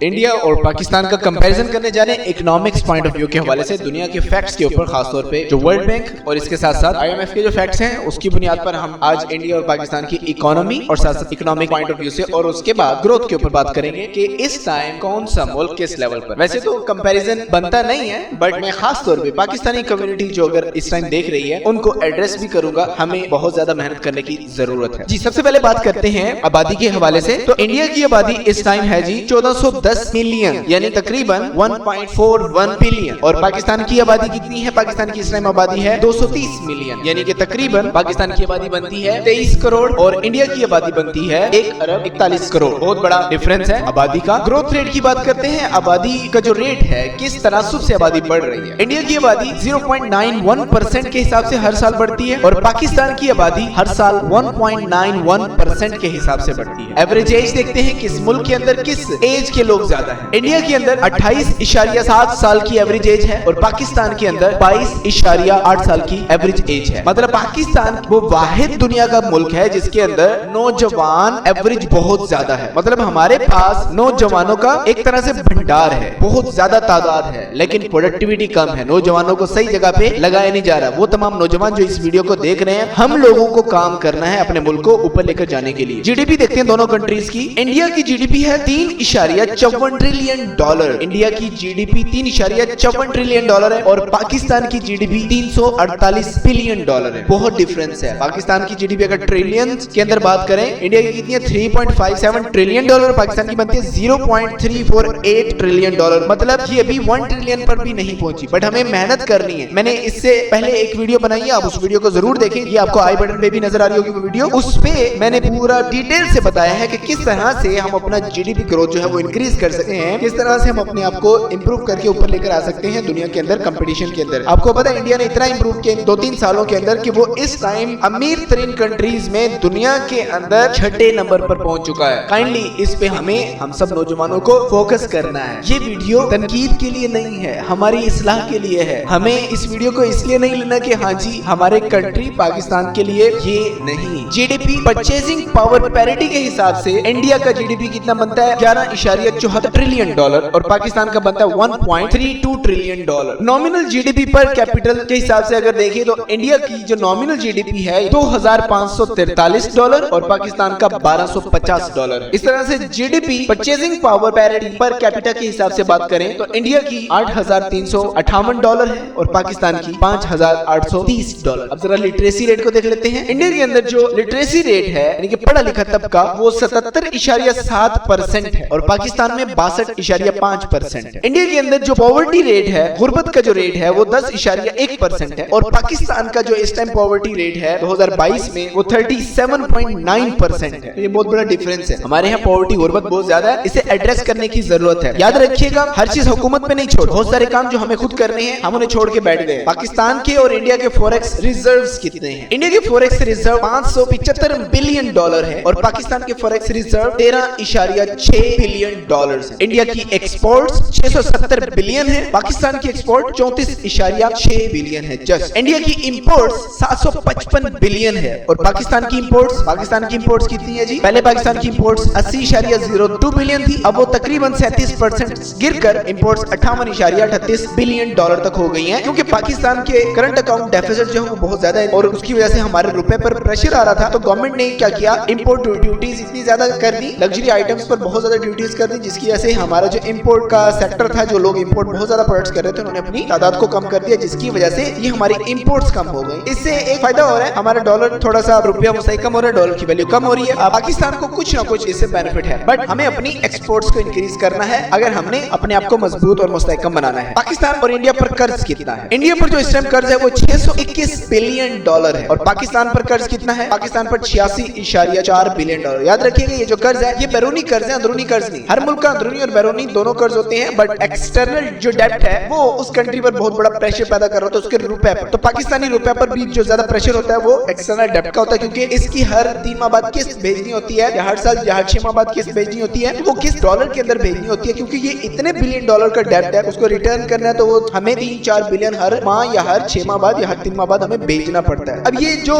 India और पाकिस्तान का comparison करने जा रहे हैं इकोनॉमिक्स पॉइंट ऑफ व्यू के हवाले से दुनिया के फैक्ट्स के ऊपर, खासतौर पे जो वर्ल्ड बैंक और इसके साथ साथ आईएमएफ के जो फैक्ट्स हैं उसकी बुनियाद पर हम आज इंडिया और पाकिस्तान की इकोनॉमी और साथ साथ इकोनॉमिक पॉइंट ऑफ व्यू से और उसके बाद ग्रोथ के ऊपर बात करेंगे कि इस टाइम कौन सा मुल्क किस लेवल पर। वैसे तो कंपैरिजन बनता नहीं है, बट मैं खास तौर पे पाकिस्तानी कम्युनिटी जो अगर इस टाइम देख रही है उनको एड्रेस भी करूंगा। हमें बहुत ज्यादा मेहनत करने की जरूरत है जी। सबसे पहले बात करते हैं आबादी के हवाले से। तो इंडिया की आबादी इस टाइम है जी 1410 मिलियन, यानी तकरीबन 1.41 बिलियन। और पाकिस्तान की आबादी कितनी है? पाकिस्तान की इस टाइम आबादी है 230 मिलियन, यानी कि तकरीबन पाकिस्तान की आबादी बनती है 23 करोड़ और इंडिया की आबादी बनती है 1 अरब 41 करोड़। बहुत बड़ा डिफरेंस है आबादी का। ग्रोथ रेट की बात करते हैं, आबादी का जो रेट है, किस तनासुब से आबादी बढ़ रही है। इंडिया की आबादी 0.91% के हिसाब से हर साल बढ़ती है और पाकिस्तान की आबादी हर साल 1.91% के हिसाब से बढ़ती है। एवरेज एज देखते हैं किस मुल्क के अंदर किस एज के लोग ज्यादा है। इंडिया के अंदर 28.7 साल की एवरेज एज है और पाकिस्तान के अंदर 22.8 साल की एवरेज एज है। मतलब पाकिस्तान वो वाहिद दुनिया का मुल्क है जिसके अंदर नौजवान एवरेज बहुत ज्यादा है। मतलब हमारे पास नौजवानों का एक तरह से भंडार है, बहुत ज्यादा तादाद है, लेकिन प्रोडक्टिविटी कम है। नौजवानों को सही जगह पे लगाया नहीं जा रहा। वो तमाम नौजवान जो इस वीडियो को देख रहे हैं, हम लोगों को काम करना है अपने मुल्क को ऊपर लेकर जाने के लिए। जीडीपी देखते हैं दोनों कंट्रीज की। इंडिया की जीडीपी है $3.54 ट्रिलियन। इंडिया की जीडीपी $3.54 ट्रिलियन है और पाकिस्तान की जीडीपी $348 बिलियन है। बहुत डिफरेंस है। पाकिस्तान की जीडीपी अगर ट्रिलियंस के अंदर बात करें, इंडिया की कितनी है? $3.57 ट्रिलियन और पाकिस्तान की बनती है $0.348 ट्रिलियन। मतलब ये अभी 1 ट्रिलियन पर भी नहीं पहुंची, बट हमें मेहनत करनी है। मैंने इससे पहले एक वीडियो बनाई है, आप उस वीडियो को जरूर देखें। ये आपको आई बटन पे भी नजर आ रही होगी वो वीडियो। उस पे मैंने पूरा डिटेल से बताया है कि किस तरह से हम अपना जीडीपी ग्रोथ जो है वो इंक्रीज कर सकते हैं, किस तरह से हम अपने आप को इंप्रूव करके ऊपर लेकर आ सकते हैं दुनिया के अंदर कंपटीशन के अंदर। आपको पता है इंडिया ने इतना इंप्रूव किया 2-3 सालों के अंदर कि वो इस टाइम अमीर तरीन कंट्रीज में दुनिया के अंदर 6ठे नंबर पर पहुंच चुका है। काइंडली इस पे हम सब नौजवानों को फोकस करना है। ये वीडियो तनकीद के लिए नहीं है, हमारी इस्लाह के लिए है। हमें इस वीडियो को इसलिए नहीं लेना कि हाँ जी हमारे कंट्री पाकिस्तान के लिए, ये नहीं। जीडीपी परचेजिंग पावर पैरिटी के हिसाब से इंडिया का जीडीपी कितना बनता है? $11.74 ट्रिलियन और पाकिस्तान का बनता है $1.32 ट्रिलियन। नॉमिनल जीडीपी पर कैपिटल के हिसाब से अगर देखें तो इंडिया की जो नॉमिनल जीडीपी है $2,543 और पाकिस्तान का $1,250। इस तरह से GDP purchasing power parity per capita के हिसाब से बात करें तो इंडिया की $8,358 है और पाकिस्तान की $5,830। अब जरा लिटरेसी रेट को देख लेते हैं। इंडिया के अंदर जो लिटरेसी रेट है यानी कि पढ़ा लिखा तबका वो 77.7% है और पाकिस्तान में 62.5% है। इंडिया के अंदर जो पॉवर्टी रेट है, गुर्बत का जो रेट है वो 10.1% है और पाकिस्तान का जो इस टाइम पॉवर्टी रेट है 2022 में वो 37.9% है। ये बहुत बड़ा डिफरेंस है। हमारे यहाँ पॉवर्टी गुर्बत बहुत ज्यादा है, इसे एड्रेस करने की जरूरत है। याद रखिएगा हर चीज हुकूमत पे नहीं छोड़, बहुत सारे काम जो हमें खुद करने हैं हम उन्हें छोड़ के बैठ गए। पाकिस्तान के और इंडिया के फॉरेक्स रिजर्व्स कितने हैं? इंडिया के फॉरेक्स रिजर्व $575 बिलियन है और पाकिस्तान के फॉरेक्स रिजर्व $13.6 बिलियन है। इंडिया की एक्सपोर्ट्स 670 बिलियन है, पाकिस्तान की एक्सपोर्ट 34.6 बिलियन है। जस्ट इंडिया की इंपोर्ट्स 755 बिलियन है और पाकिस्तान की इंपोर्ट्स कितनी है जी? पहले पाकिस्तान की इंपोर्ट्स 80.02 बिलियन थी, अब वो तकरीबन 37% गिरकर इंपोर्ट्स 58.38 बिलियन तक हो गई हैं, क्योंकि पाकिस्तान के करंट अकाउंट डेफिसिट जो है वो बहुत ज्यादा है और उसकी वजह से हमारे रुपए पर प्रेशर आ रहा था। तो गवर्नमेंट ने क्या किया? इंपोर्ट ड्यूटीज इतनी ज्यादा कर दी, लग्जरी आइटम्स पर बहुत ज्यादा ड्यूटीज कर दी, जिसकी वजह से हमारा जो इंपोर्ट का सेक्टर था, जो लोग इंपोर्ट बहुत ज्यादा प्रोडक्ट्स कर रहे थे, उन्होंने अपनी तादाद को कम कर दिया, जिसकी वजह से ये हमारी इंपोर्ट्स कम हो गई। इससे एक फायदा हो रहा है, हमारा डॉलर थोड़ा सा रुपया मुस्तैक कम हो रहा है, डॉलर की वैल्यू कम हो रही है। पाकिस्तान को कुछ ना कुछ इससे बेनिफिट है, बट हमें अपनी एक्सपोर्ट्स को इंक्रीज करना है अगर हमने अपने आप को मजबूत और मुस्तैकम बनाना है। पाकिस्तान और इंडिया पर कर्ज कितना है? इंडिया पर जो इस टाइम कर्ज है वो $621 बिलियन है और पाकिस्तान पर कर्ज कितना है? पाकिस्तान पर $86.4 बिलियन। याद रखिएगा ये जो कर्ज है ये बैरूनी कर्ज है, अंदरूनी कर्ज नहीं। हर मुल्क का अंदरूनी और बैरूनी दोनों कर्ज होते हैं, बट एक्सटर्नल जो डेब्ट है वो उस कंट्री पर बहुत बड़ा प्रेशर पैदा कर रहा होता है, उसके रुपए पर। तो पाकिस्तानी रुपए पर भी जो ज्यादा प्रेशर होता है वो एक्सटर्नल डेब्ट का होता है, क्योंकि इसकी हर 3 माह बाद किस्त भेजनी होती है या हर साल या हर 6 माह बाद किस्त भेजनी होती है। वो किस्त डॉलर के अंदर भेजनी होती है, क्योंकि ये इतने बिलियन डॉलर का डेब्ट है, उसको रिटर्न करना है तो वो हमें 3-4 बिलियन हर माह या हर 6 माह बाद या हर 3 माह बाद हमें भेजना पड़ता है। अब ये जो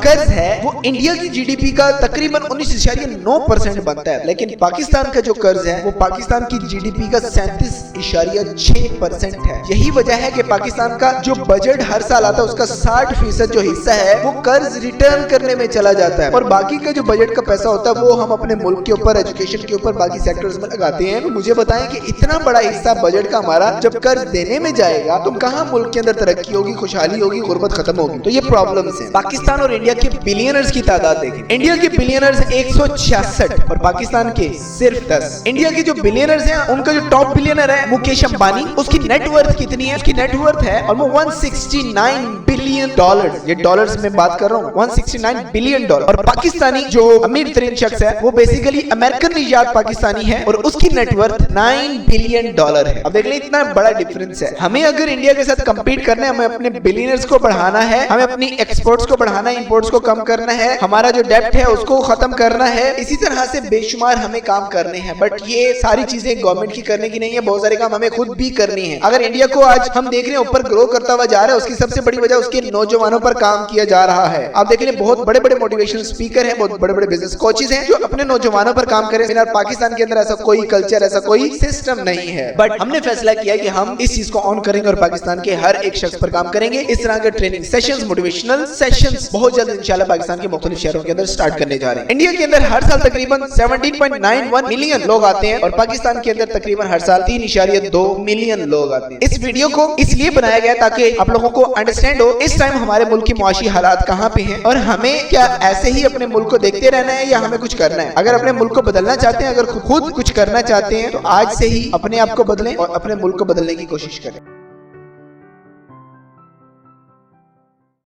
कर्ज है वो इंडिया की जीडीपी का तकरीबन 19.9% बनता है, लेकिन पाकिस्तान का जो कर्ज है वो पाकिस्तान की जीडीपी का 37.6% है। यही वजह है कि पाकिस्तान का जो बजट हर साल आता है उसका 60% जो हिस्सा है वो कर्ज रिटर्न करने में चला जाता है, और बाकी का जो बजट का पैसा होता है वो हम अपने मुल्क के ऊपर, एजुकेशन के ऊपर, बाकी सेक्टर्स में लगाते हैं। मुझे बताएं कि इतना बड़ा हिस्सा बजट का हमारा जब कर्ज देने में जाएगा तो कहां मुल्क के अंदर तरक्की होगी, खुशहाली होगी, गुर्बत खत्म होगी। तो ये प्रॉब्लम्स हैं। पाकिस्तान और इंडिया के बिलियनर्स की तादाद देखें। इंडिया के बिलियनर्स 166 और पाकिस्तान के सिर्फ 10। इंडिया के जो बिलियनर्स हैं उनका जो टॉप बिलियनर है मुकेश अंबानी, उसकी नेटवर्थ कितनी है? उसकी नेटवर्थ है ऑलमोस्ट $169 बिलियन। ये डॉलर्स में बात कर रहा हूँ, $169 बिलियन। और पाकिस्तानी जो अमीर तरीन शख्स है वो बेसिकली अमेरिकन निजात पाकिस्तानी है और उसकी नेटवर्थ $9 बिलियन है। अब देख लें इतना बड़ा डिफरेंस है। हमें अगर इंडिया के साथ कंपीट करना है, हमें अपने बिलियनर्स को बढ़ाना है, हमें अपनी एक्सपोर्ट्स को बढ़ाना है, इंपोर्ट्स को कम करना है, हमारा जो डेब्ट है उसको खत्म करना है। इसी तरह से बेशुमार हमें काम करने हैं, बट ये सारी चीजें गवर्नमेंट की करने की नहीं है, बहुत सारे काम हमें खुद भी करनी है। अगर इंडिया को आज हम देख रहे हैं ऊपर ग्रो करता हुआ जा रहा है, उसकी सबसे बड़ी वजह उसके नौजवानों पर काम किया जा रहा है। आप देख रहे हैं बहुत बड़े बड़े मोटिवेशनल स्पीकर हैं, बहुत बड़े बड़े बिजनेस कोचेस हैं जो अपने नौजवानों पर काम करें। पाकिस्तान के अंदर ऐसा कोई कल्चर, ऐसा कोई सिस्टम नहीं है, बट हमने फैसला किया कि हम इस चीज को ऑन करेंगे और पाकिस्तान के हर एक शख्स पर काम करेंगे। इस तरह के ट्रेनिंग सेशंस, मोटिवेशनल सेशंस बहुत जल्द इंशाल्लाह पाकिस्तान के मुख्तलिफ शहरों के अंदर स्टार्ट करने जा रहे हैं। इंडिया के अंदर हर साल तकरीबन 17.91 मिलियन लोग आते हैं और पाकिस्तान के अंदर तकरीबन हर साल 3.2 मिलियन लोग आते हैं। इस वीडियो को इसलिए बनाया गया ताकि आप लोगों को अंडरस्टैंड हो इस टाइम हमारे मुल्क की मुआशी हालात कहाँ पे हैं और हमें क्या ऐसे ही अपने मुल्क को देखते रहना है या हमें कुछ करना है। अगर अपने मुल्क को बदलना चाहते हैं, अगर खुद कुछ करना चाहते हैं तो आज से ही अपने आप को बदलें और अपने मुल्क को बदलने की कोशिश करें।